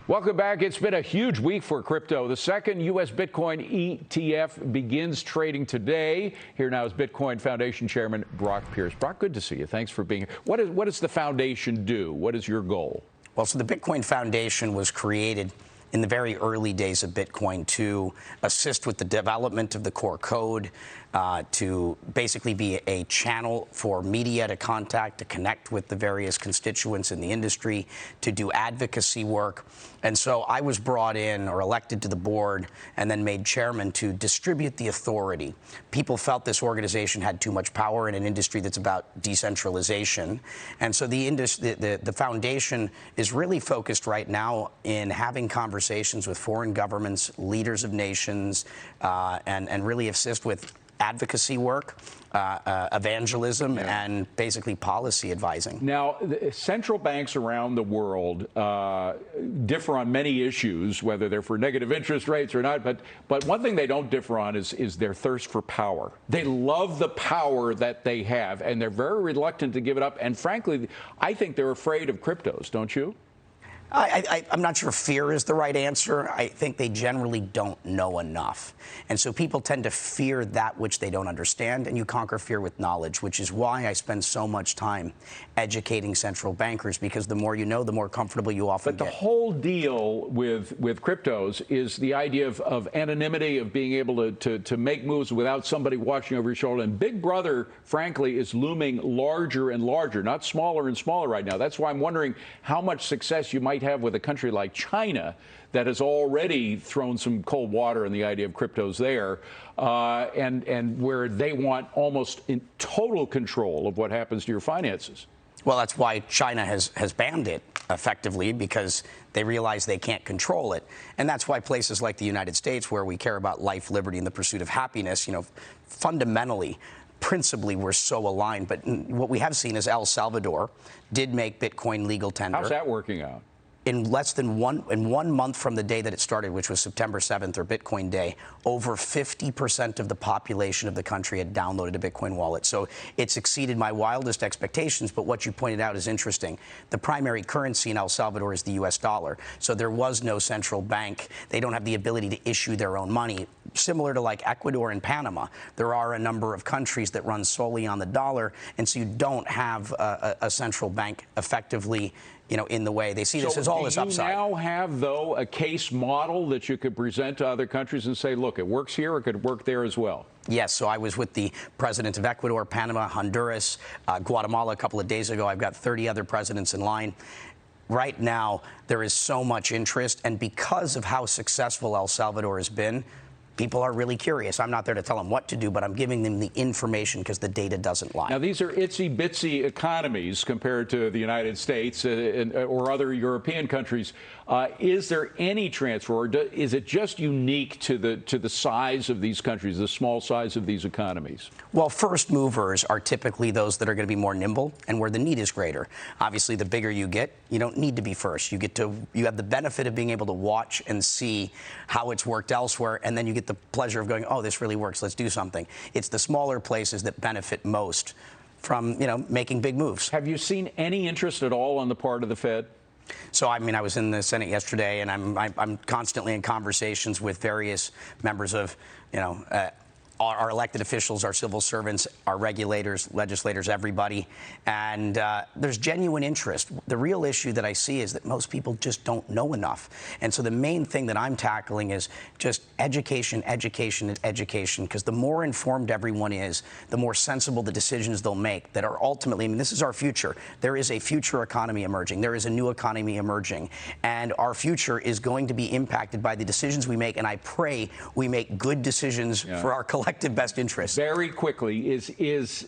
Welcome back. It's been a huge week for crypto. The second U.S. Bitcoin ETF begins trading today. Here now is Bitcoin Foundation Chairman Brock Pierce. Brock, good to see you. Thanks for being here. What does the foundation do? What is your goal? Well, so the Bitcoin Foundation was created in the very early days of Bitcoin to assist with the development of the core code, to basically be a channel for media to contact, to connect with the various constituents in the industry, to do advocacy work. And so I was brought in or elected to the board and then made chairman to distribute the authority. People felt this organization had too much power in an industry that's about decentralization. And so the foundation is really focused right now in having conversations with foreign governments, leaders of nations, and really assist with advocacy work, evangelism, and basically policy advising. Now, central banks around the world differ on many issues, whether they're for negative interest rates or not. But one thing they don't differ on is their thirst for power. They love the power that they have, and they're very reluctant to give it up. And frankly, I think they're afraid of cryptos, don't you? I'm not sure fear is the right answer. I think they generally don't know enough. And so people tend to fear that which they don't understand, and you conquer fear with knowledge, which is why I spend so much time educating central bankers, because the more you know, the more comfortable you often get. But the whole deal with cryptos is the idea of anonymity, of being able to make moves without somebody watching over your shoulder. And Big Brother, frankly, is looming larger and larger, not smaller and smaller right now. That's why I'm wondering how much success you might have with a country like China that has already thrown some cold water in the idea of cryptos there, and where they want almost in total control of what happens to your finances. Well, that's why China has banned it effectively, because they realize they can't control it. And that's why places like the United States, where we care about life, liberty, and the pursuit of happiness, fundamentally, principally, we're so aligned. But what we have seen is El Salvador did make Bitcoin legal tender. How's that working out? In less than one month from the day that it started, which was September 7th, or Bitcoin Day, over 50% of the population of the country had downloaded a Bitcoin wallet. So it's exceeded my wildest expectations. But what you pointed out is interesting. The primary currency in El Salvador is the U.S. dollar. So there was no central bank. They don't have the ability to issue their own money. Similar to like Ecuador and Panama, there are a number of countries that run solely on the dollar. And so you don't have a central bank effectively, in the way they see this as all this upside. Do you now have, though, a case model that you could present to other countries and say, look, it works here, it could work there as well? Yes, so I was with the president of Ecuador, Panama, Honduras, Guatemala a couple of days ago. I've got 30 other presidents in line. Right now, there is so much interest, and because of how successful El Salvador has been, people are really curious. I'm not there to tell them what to do, but I'm giving them the information because the data doesn't lie. Now, these are itsy-bitsy economies compared to the United States or other European countries. Is there any transfer, or is it just unique to the size of these countries, the small size of these economies? Well, first movers are typically those that are going to be more nimble and where the need is greater. Obviously, the bigger you get, you don't need to be first. You have the benefit of being able to watch and see how it's worked elsewhere, and then you get the pleasure of going, oh, this really works, let's do something. It's the smaller places that benefit most from, making big moves. Have you seen any interest at all on the part of the Fed? So, I was in the Senate yesterday, and I'm constantly in conversations with various members of, our elected officials, our civil servants, our regulators, legislators, everybody. And there's genuine interest. The real issue that I see is that most people just don't know enough. And so the main thing that I'm tackling is just education, education, and education, because the more informed everyone is, the more sensible the decisions they'll make that are ultimately, this is our future. There is a future economy emerging. There is a new economy emerging. And our future is going to be impacted by the decisions we make. And I pray we make good decisions for our collective best interest. Very quickly,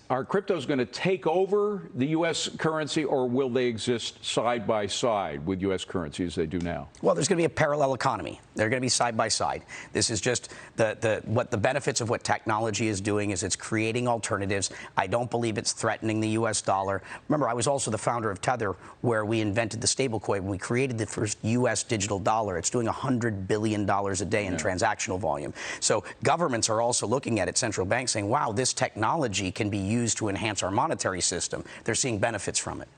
are cryptos going to take over the U.S. currency, or will they exist side by side with U.S. currency as they do now? Well, there's going to be a parallel economy. They're going to be side by side. This is just what the benefits of what technology is doing is it's creating alternatives. I don't believe it's threatening the U.S. dollar. Remember, I was also the founder of Tether, where we invented the stablecoin. We created the first U.S. digital dollar. It's doing $100 billion a day in transactional volume. So governments are also looking looking at it, central banks saying, wow, this technology can be used to enhance our monetary system. They're seeing benefits from it.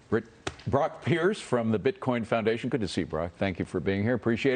Brock Pierce from the Bitcoin Foundation. Good to see you, Brock. Thank you for being here. Appreciate it.